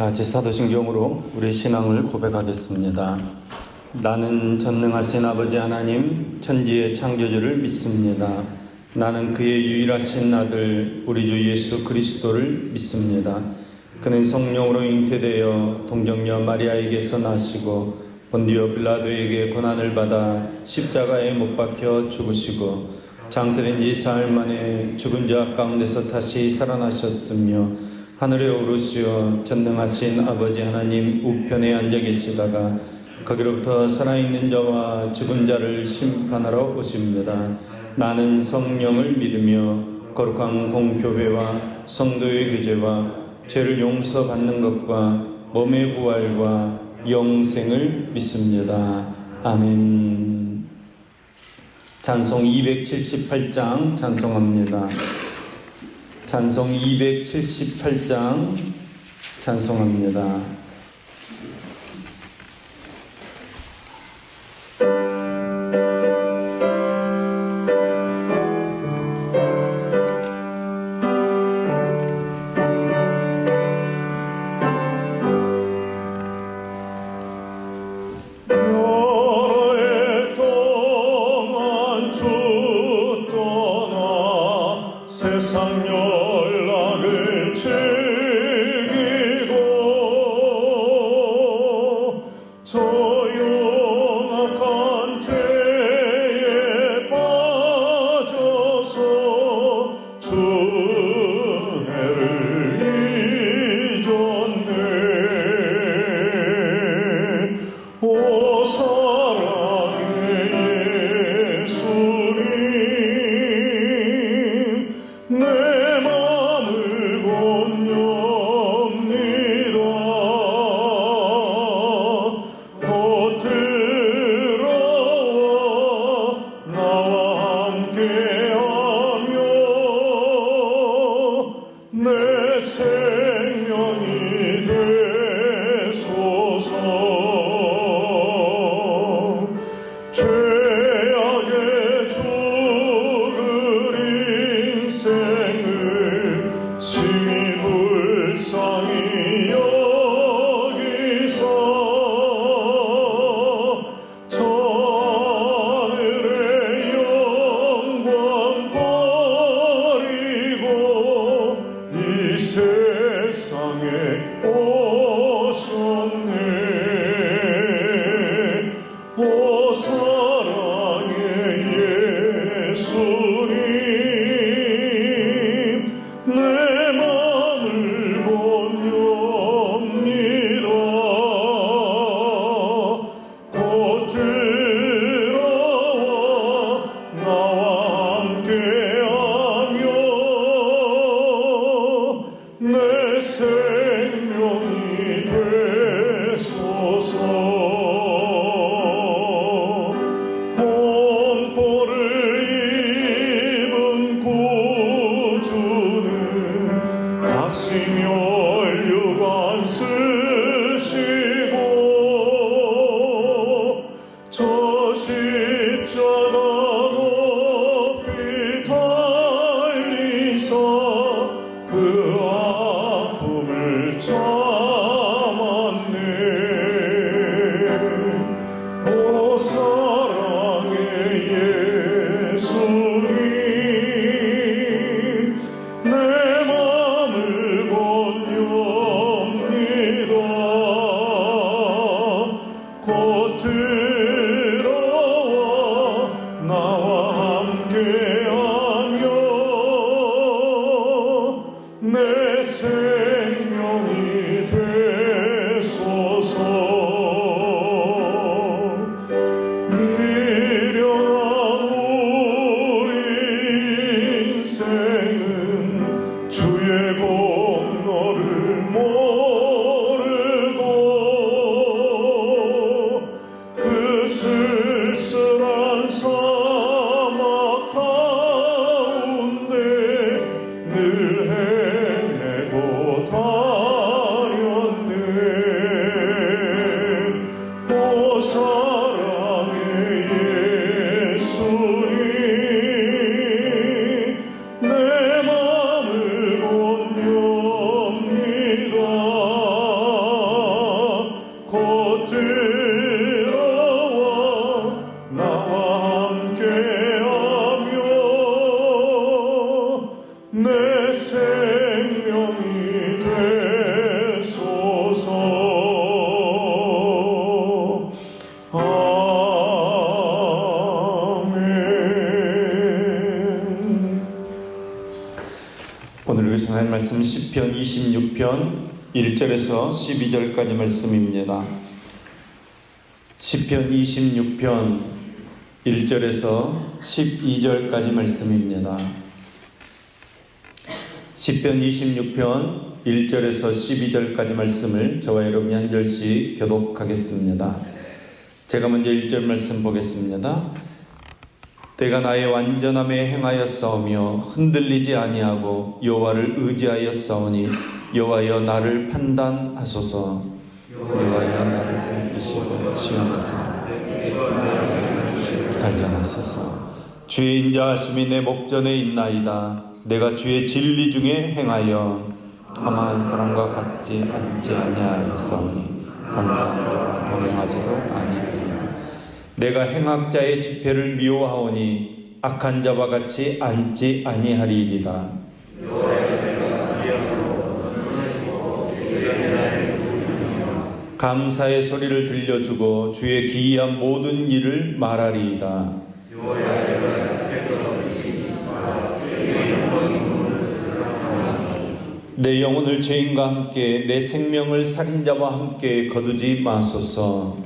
다 같이 사도신경으로 우리 신앙을 고백하겠습니다. 나는 전능하신 아버지 하나님 천지의 창조주를 믿습니다. 나는 그의 유일하신 아들 우리 주 예수 그리스도를 믿습니다. 그는 성령으로 잉태되어 동정녀 마리아에게서 나시고 본디오 빌라도에게 고난을 받아 십자가에 못 박혀 죽으시고 장사된 지 사흘 만에 죽은 자 가운데서 다시 살아나셨으며 하늘에 오르시어 전능하신 아버지 하나님 우편에 앉아 계시다가 거기로부터 살아있는 자와 죽은 자를 심판하러 오십니다. 나는 성령을 믿으며 거룩한 공교회와 성도의 교제와 죄를 용서받는 것과 몸의 부활과 영생을 믿습니다. 아멘. 찬송 278장 찬송합니다. 찬송 278장 찬송합니다. 늘 내 생명이 되소서. 아멘. 오늘 의성할 말씀 시편 26편 1절에서 12절까지 말씀입니다. 시편 26편 1절에서 12절까지 말씀입니다. 시편 26편 1절에서 12절까지 말씀을 저와 여러분이 한 절씩 교독하겠습니다. 제가 먼저 1절 말씀 보겠습니다. 내가 나의 완전함에 행하였사오며 흔들리지 아니하고 여호와를 의지하였사오니 여호와여 나를 판단하소서. 여호와여 나를 살피시고 시험하사 단련하소서. 주의 인자하심이 내 목전에 있나이다. 내가 주의 진리 중에 행하여 험한 사람과 같지 않지 아니하였사오니 감사한 자와 동행하지도 아니하리라. 내가 행악자의 집회를 미워하오니 악한 자와 같이 앉지 아니하리이다. 감사의 소리를 들려주고 주의 기이한 모든 일을 말하리이다. 내 영혼을 죄인과 함께 내 생명을 살인자와 함께 거두지 마소서.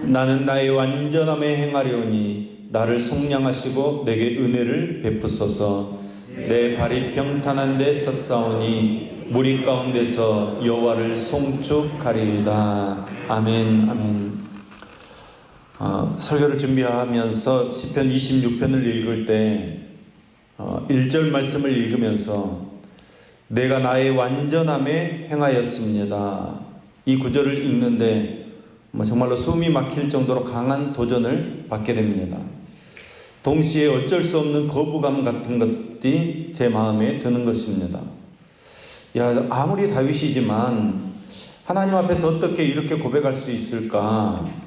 나는 나의 완전함에 행하려니 나를 속량하시고 내게 은혜를 베푸소서. 내 발이 평탄한 데 섰사오니 무리 가운데서 여호와를 송축하리이다. 아멘. 아멘. 설교를 준비하면서 시편 26편을 읽을 때 1절 말씀을 읽으면서 내가 나의 완전함에 행하였습니다. 이 구절을 읽는데 정말로 숨이 막힐 정도로 강한 도전을 받게 됩니다. 동시에 어쩔 수 없는 거부감 같은 것이 제 마음에 드는 것입니다. 아무리 다윗이지만 하나님 앞에서 어떻게 이렇게 고백할 수 있을까?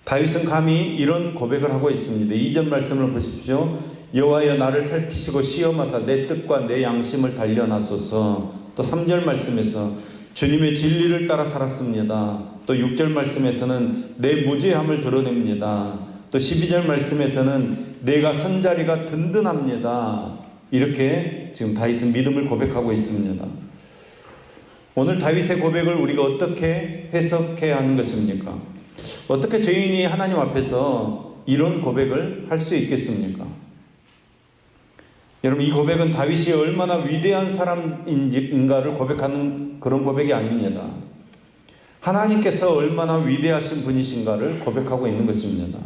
다윗은 감히 이런 고백을 하고 있습니다. 2절 말씀을 보십시오. 여호와여 나를 살피시고 시험하사 내 뜻과 내 양심을 단련하소서. 또 3절 말씀에서 주님의 진리를 따라 살았습니다. 또 6절 말씀에서는 내 무죄함을 드러냅니다. 또 12절 말씀에서는 내가 선 자리가 든든합니다. 이렇게 지금 다윗은 믿음을 고백하고 있습니다. 오늘 다윗의 고백을 우리가 어떻게 해석해야 하는 것입니까? 어떻게 죄인이 하나님 앞에서 이런 고백을 할 수 있겠습니까? 여러분, 이 고백은 다윗이 얼마나 위대한 사람인가를 고백하는 그런 고백이 아닙니다. 하나님께서 얼마나 위대하신 분이신가를 고백하고 있는 것입니다.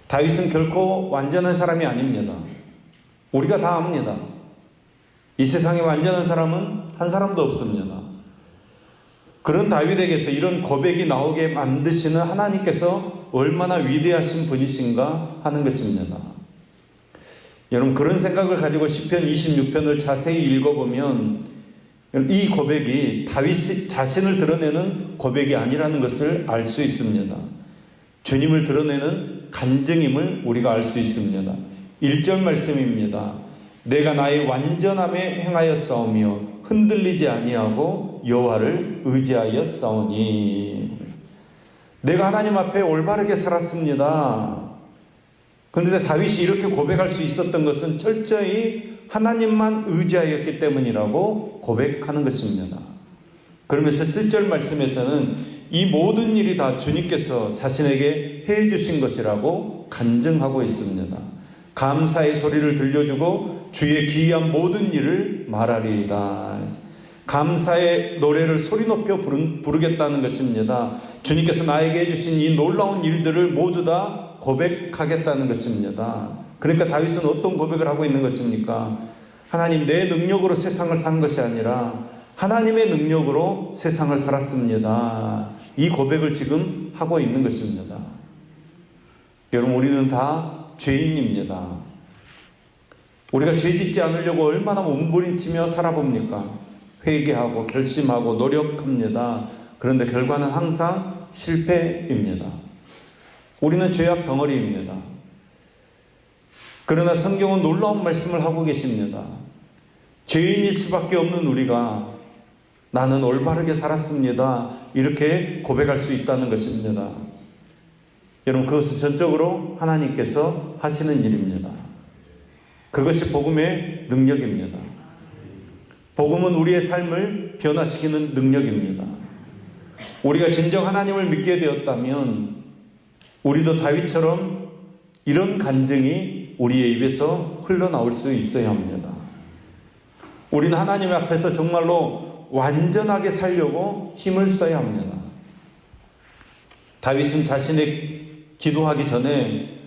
다윗은 결코 완전한 사람이 아닙니다. 우리가 다 압니다. 이 세상에 완전한 사람은 한 사람도 없습니다. 그런 다윗에게서 이런 고백이 나오게 만드시는 하나님께서 얼마나 위대하신 분이신가 하는 것입니다. 여러분, 그런 생각을 가지고 시편 26편을 자세히 읽어보면 이 고백이 다윗 자신을 드러내는 고백이 아니라는 것을 알 수 있습니다. 주님을 드러내는 간증임을 우리가 알 수 있습니다. 1절 말씀입니다. 내가 나의 완전함에 행하였사오며 흔들리지 아니하고 여호와를 의지하였사오니. 내가 하나님 앞에 올바르게 살았습니다. 그런데 다윗이 이렇게 고백할 수 있었던 것은 철저히 하나님만 의지하였기 때문이라고 고백하는 것입니다. 그러면서 7절 말씀에서는 이 모든 일이 다 주님께서 자신에게 해주신 것이라고 간증하고 있습니다. 감사의 소리를 들려주고 주의 기이한 모든 일을 말하리이다. 감사의 노래를 소리 높여 부르겠다는 것입니다. 주님께서 나에게 해주신 이 놀라운 일들을 모두 다 고백하겠다는 것입니다. 그러니까 다윗은 어떤 고백을 하고 있는 것입니까? 하나님, 내 능력으로 세상을 산 것이 아니라 하나님의 능력으로 세상을 살았습니다. 이 고백을 지금 하고 있는 것입니다. 여러분, 우리는 다 죄인입니다. 우리가 죄 짓지 않으려고 얼마나 몸부림치며 살아봅니까? 회개하고 결심하고 노력합니다. 그런데 결과는 항상 실패입니다. 우리는 죄악 덩어리입니다. 그러나 성경은 놀라운 말씀을 하고 계십니다. 죄인일 수밖에 없는 우리가 나는 올바르게 살았습니다, 이렇게 고백할 수 있다는 것입니다. 여러분, 그것은 전적으로 하나님께서 하시는 일입니다. 그것이 복음의 능력입니다. 복음은 우리의 삶을 변화시키는 능력입니다. 우리가 진정 하나님을 믿게 되었다면 우리도 다윗처럼 이런 간증이 우리의 입에서 흘러나올 수 있어야 합니다. 우리는 하나님 앞에서 정말로 완전하게 살려고 힘을 써야 합니다. 다윗은 자신의 기도하기 전에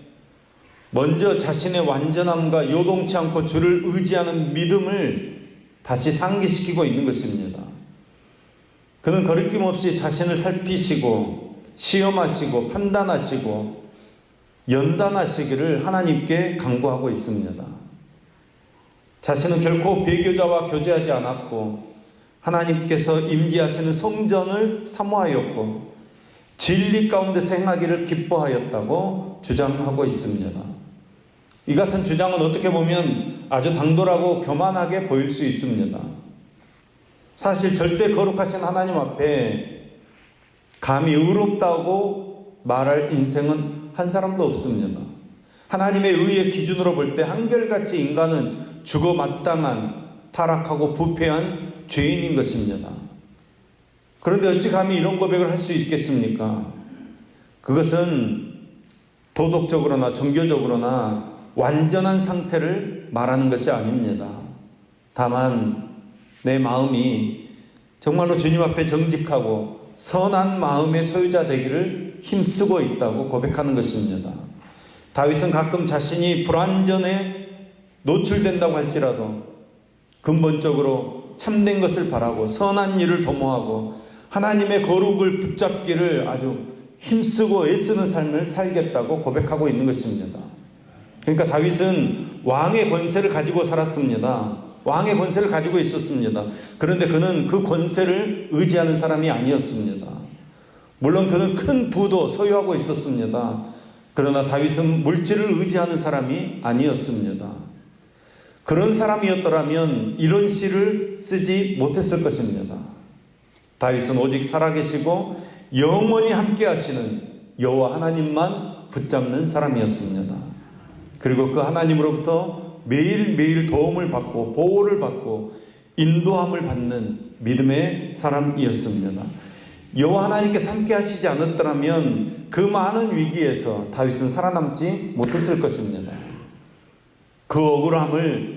먼저 자신의 완전함과 요동치 않고 주를 의지하는 믿음을 다시 상기시키고 있는 것입니다. 그는 거리낌 없이 자신을 살피시고 시험하시고 판단하시고 연단하시기를 하나님께 간구하고 있습니다. 자신은 결코 배교자와 교제하지 않았고 하나님께서 임재하시는 성전을 사모하였고 진리 가운데서 행하기를 기뻐하였다고 주장하고 있습니다. 이 같은 주장은 어떻게 보면 아주 당돌하고 교만하게 보일 수 있습니다. 사실 절대 거룩하신 하나님 앞에 감히 의롭다고 말할 인생은 한 사람도 없습니다. 하나님의 의의 기준으로 볼 때 한결같이 인간은 죽어 마땅한 타락하고 부패한 죄인인 것입니다. 그런데 어찌 감히 이런 고백을 할 수 있겠습니까? 그것은 도덕적으로나 종교적으로나 완전한 상태를 말하는 것이 아닙니다. 다만 내 마음이 정말로 주님 앞에 정직하고 선한 마음의 소유자 되기를 힘쓰고 있다고 고백하는 것입니다. 다윗은 가끔 자신이 불완전에 노출된다고 할지라도 근본적으로 참된 것을 바라고 선한 일을 도모하고 하나님의 거룩을 붙잡기를 아주 힘쓰고 애쓰는 삶을 살겠다고 고백하고 있는 것입니다. 그러니까 다윗은 왕의 권세를 가지고 살았습니다. 왕의 권세를 가지고 있었습니다. 그런데 그는 그 권세를 의지하는 사람이 아니었습니다. 물론 그는 큰 부도 소유하고 있었습니다. 그러나 다윗은 물질을 의지하는 사람이 아니었습니다. 그런 사람이었더라면 이런 시를 쓰지 못했을 것입니다. 다윗은 오직 살아계시고 영원히 함께 하시는 여호와 하나님만 붙잡는 사람이었습니다. 그리고 그 하나님으로부터 매일매일 도움을 받고 보호를 받고 인도함을 받는 믿음의 사람이었습니다. 여호와 하나님께서 함께 하시지 않았더라면 그 많은 위기에서 다윗은 살아남지 못했을 것입니다. 그 억울함을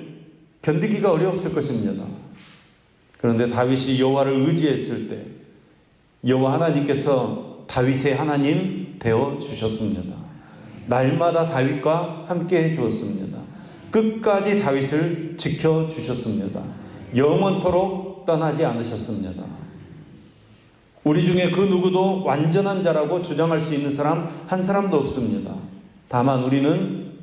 견디기가 어려웠을 것입니다. 그런데 다윗이 여호와를 의지했을 때 여호와 하나님께서 다윗의 하나님 되어 주셨습니다. 날마다 다윗과 함께 해 주었습니다. 끝까지 다윗을 지켜 주셨습니다. 영원토록 떠나지 않으셨습니다. 우리 중에 그 누구도 완전한 자라고 주장할 수 있는 사람 한 사람도 없습니다. 다만 우리는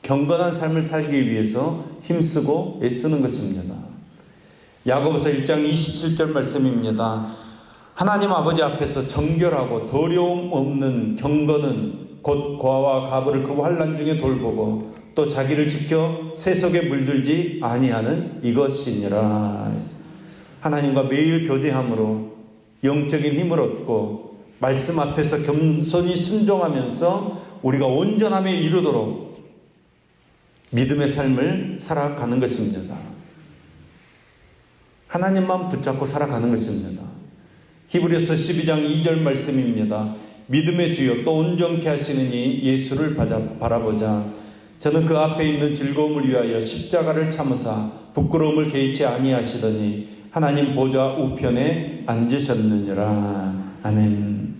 경건한 삶을 살기 위해서 힘쓰고 애쓰는 것입니다. 야고보서 1장 27절 말씀입니다. 하나님 아버지 앞에서 정결하고 더러움 없는 경건은 곧 고아와 가부를 그 환난 중에 돌보고 또 자기를 지켜 세속에 물들지 아니하는 이것이니라. 하나님과 매일 교제함으로 영적인 힘을 얻고 말씀 앞에서 겸손히 순종하면서 우리가 온전함에 이르도록 믿음의 삶을 살아가는 것입니다. 하나님만 붙잡고 살아가는 것입니다. 히브리서 12장 2절 말씀입니다. 믿음의 주여 또 온전케 하시는 이 예수를 바라보자. 저는 그 앞에 있는 즐거움을 위하여 십자가를 참으사 부끄러움을 개의치 아니하시더니 하나님 보좌 우편에 앉으셨느니라. 아멘.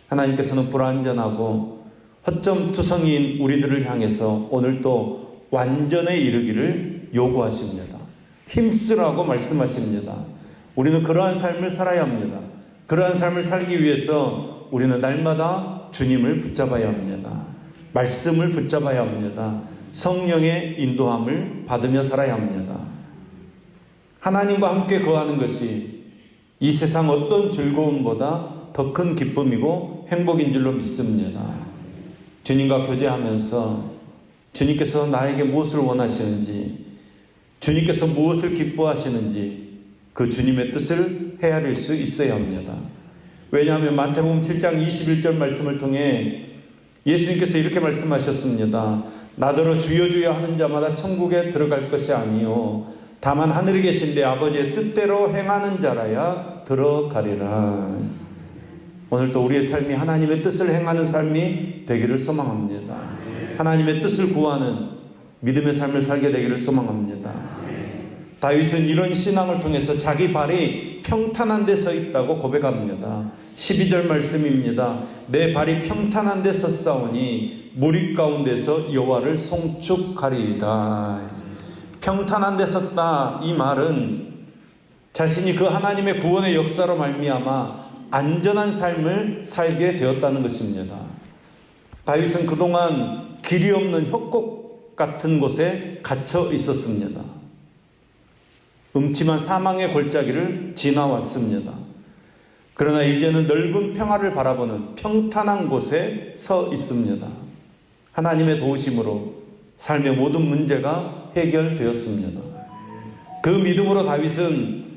하나님께서는 불완전하고 허점투성이인 우리들을 향해서 오늘 또 완전에 이르기를 요구하십니다. 힘쓰라고 말씀하십니다. 우리는 그러한 삶을 살아야 합니다. 그러한 삶을 살기 위해서 우리는 날마다 주님을 붙잡아야 합니다. 말씀을 붙잡아야 합니다. 성령의 인도함을 받으며 살아야 합니다. 하나님과 함께 거하는 것이 이 세상 어떤 즐거움보다 더 큰 기쁨이고 행복인 줄로 믿습니다. 주님과 교제하면서 주님께서 나에게 무엇을 원하시는지, 주님께서 무엇을 기뻐하시는지 그 주님의 뜻을 헤아릴 수 있어야 합니다. 왜냐하면 마태복음 7장 21절 말씀을 통해 예수님께서 이렇게 말씀하셨습니다. 나더러 주여 주여 하는 자마다 천국에 들어갈 것이 아니요 다만 하늘에 계신 내 아버지의 뜻대로 행하는 자라야 들어가리라. 오늘도 우리의 삶이 하나님의 뜻을 행하는 삶이 되기를 소망합니다. 하나님의 뜻을 구하는 믿음의 삶을 살게 되기를 소망합니다. 다윗은 이런 신앙을 통해서 자기 발이 평탄한 데 서 있다고 고백합니다. 12절 말씀입니다. 내 발이 평탄한 데 섰사오니 무리 가운데서 여호와를 송축하리이다. 평탄한 데 섰다, 이 말은 자신이 그 하나님의 구원의 역사로 말미암아 안전한 삶을 살게 되었다는 것입니다. 다윗은 그동안 길이 없는 협곡 같은 곳에 갇혀 있었습니다. 음침한 사망의 골짜기를 지나왔습니다. 그러나 이제는 넓은 평화를 바라보는 평탄한 곳에 서 있습니다. 하나님의 도우심으로 삶의 모든 문제가 해결되었습니다. 그 믿음으로 다윗은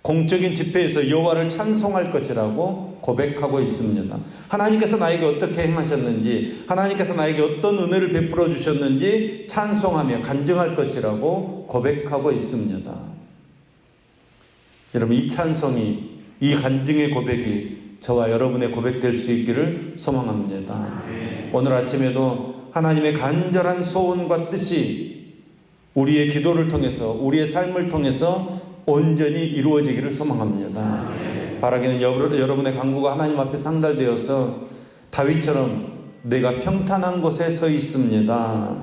공적인 집회에서 여호와를 찬송할 것이라고 고백하고 있습니다. 하나님께서 나에게 어떻게 행하셨는지, 하나님께서 나에게 어떤 은혜를 베풀어 주셨는지 찬송하며 간증할 것이라고 고백하고 있습니다. 여러분, 이 찬송이, 이 간증의 고백이 저와 여러분의 고백될 수 있기를 소망합니다. 오늘 아침에도 하나님의 간절한 소원과 뜻이 우리의 기도를 통해서, 우리의 삶을 통해서 온전히 이루어지기를 소망합니다. 바라기는 여러분의 간구가 하나님 앞에 상달되어서 다윗처럼 내가 평탄한 곳에 서 있습니다,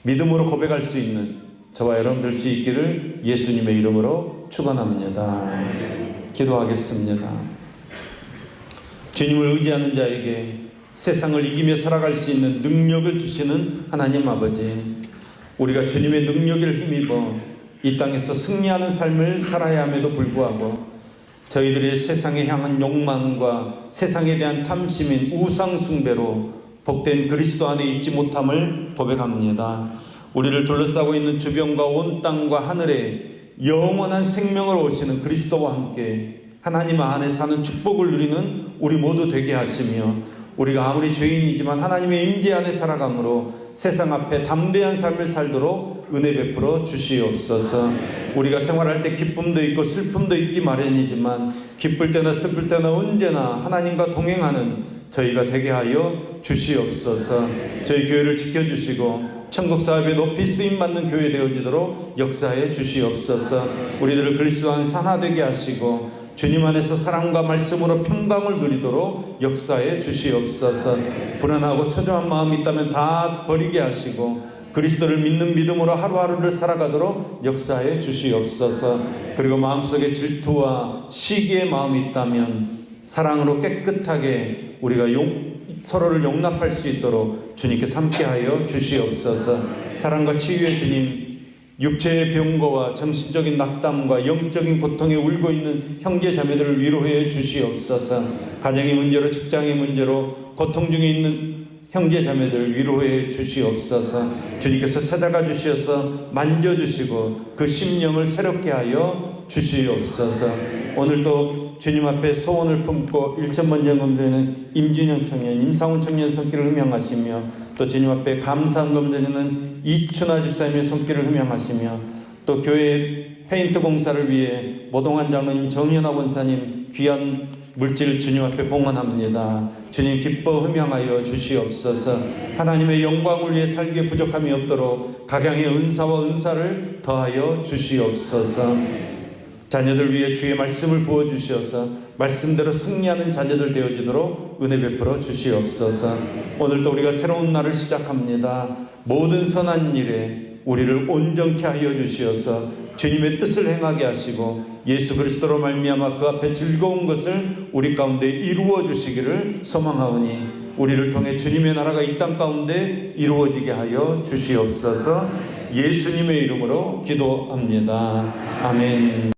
믿음으로 고백할 수 있는 저와 여러분 될 수 있기를 예수님의 이름으로 축원합니다. 기도하겠습니다. 주님을 의지하는 자에게 세상을 이기며 살아갈 수 있는 능력을 주시는 하나님 아버지, 우리가 주님의 능력을 힘입어 이 땅에서 승리하는 삶을 살아야 함에도 불구하고 저희들의 세상에 향한 욕망과 세상에 대한 탐심인 우상 숭배로 복된 그리스도 안에 있지 못함을 고백합니다. 우리를 둘러싸고 있는 주변과 온 땅과 하늘에 영원한 생명을 오시는 그리스도와 함께 하나님 안에 사는 축복을 누리는 우리 모두 되게 하시며, 우리가 아무리 죄인이지만 하나님의 임재 안에 살아감으로 세상 앞에 담대한 삶을 살도록 은혜 베풀어 주시옵소서. 우리가 생활할 때 기쁨도 있고 슬픔도 있기 마련이지만 기쁠 때나 슬플 때나 언제나 하나님과 동행하는 저희가 되게 하여 주시옵소서. 저희 교회를 지켜주시고 천국 사업에 높이 쓰임받는 교회 되어지도록 역사해 주시옵소서. 우리들을 그리스도 안에 산화되게 하시고 주님 안에서 사랑과 말씀으로 평강을 누리도록 역사해 주시옵소서. 불안하고 초조한 마음이 있다면 다 버리게 하시고 그리스도를 믿는 믿음으로 하루하루를 살아가도록 역사해 주시옵소서. 그리고 마음속에 질투와 시기의 마음이 있다면 사랑으로 깨끗하게 우리가 서로를 용납할 수 있도록 주님께 함께하여 주시옵소서. 사랑과 치유의 주님, 육체의 병고와 정신적인 낙담과 영적인 고통에 울고 있는 형제 자매들을 위로해 주시옵소서. 가정의 문제로, 직장의 문제로 고통 중에 있는 형제 자매들을 위로해 주시옵소서. 주님께서 찾아가 주셔서 만져주시고 그 심령을 새롭게 하여 주시옵소서. 오늘도 주님 앞에 소원을 품고 1,000번 점검되는 임준영 청년, 임상훈 청년 손길을 흠양하시며, 또 주님 앞에 감사한 검드리는 이춘하 집사님의 손길을 흠양하시며, 또 교회 페인트 공사를 위해 모동환 장로님, 정연아 권사님 귀한 물질 주님 앞에 봉헌합니다. 주님 기뻐 흠양하여 주시옵소서. 하나님의 영광을 위해 살기에 부족함이 없도록 각양의 은사와 은사를 더하여 주시옵소서. 자녀들 위해 주의 말씀을 부어주시어서 말씀대로 승리하는 자녀들 되어지도록 은혜 베풀어 주시옵소서. 오늘도 우리가 새로운 날을 시작합니다. 모든 선한 일에 우리를 온전케 하여 주시어서 주님의 뜻을 행하게 하시고 예수 그리스도로 말미암아 그 앞에 즐거운 것을 우리 가운데 이루어 주시기를 소망하오니 우리를 통해 주님의 나라가 이 땅 가운데 이루어지게 하여 주시옵소서. 예수님의 이름으로 기도합니다. 아멘.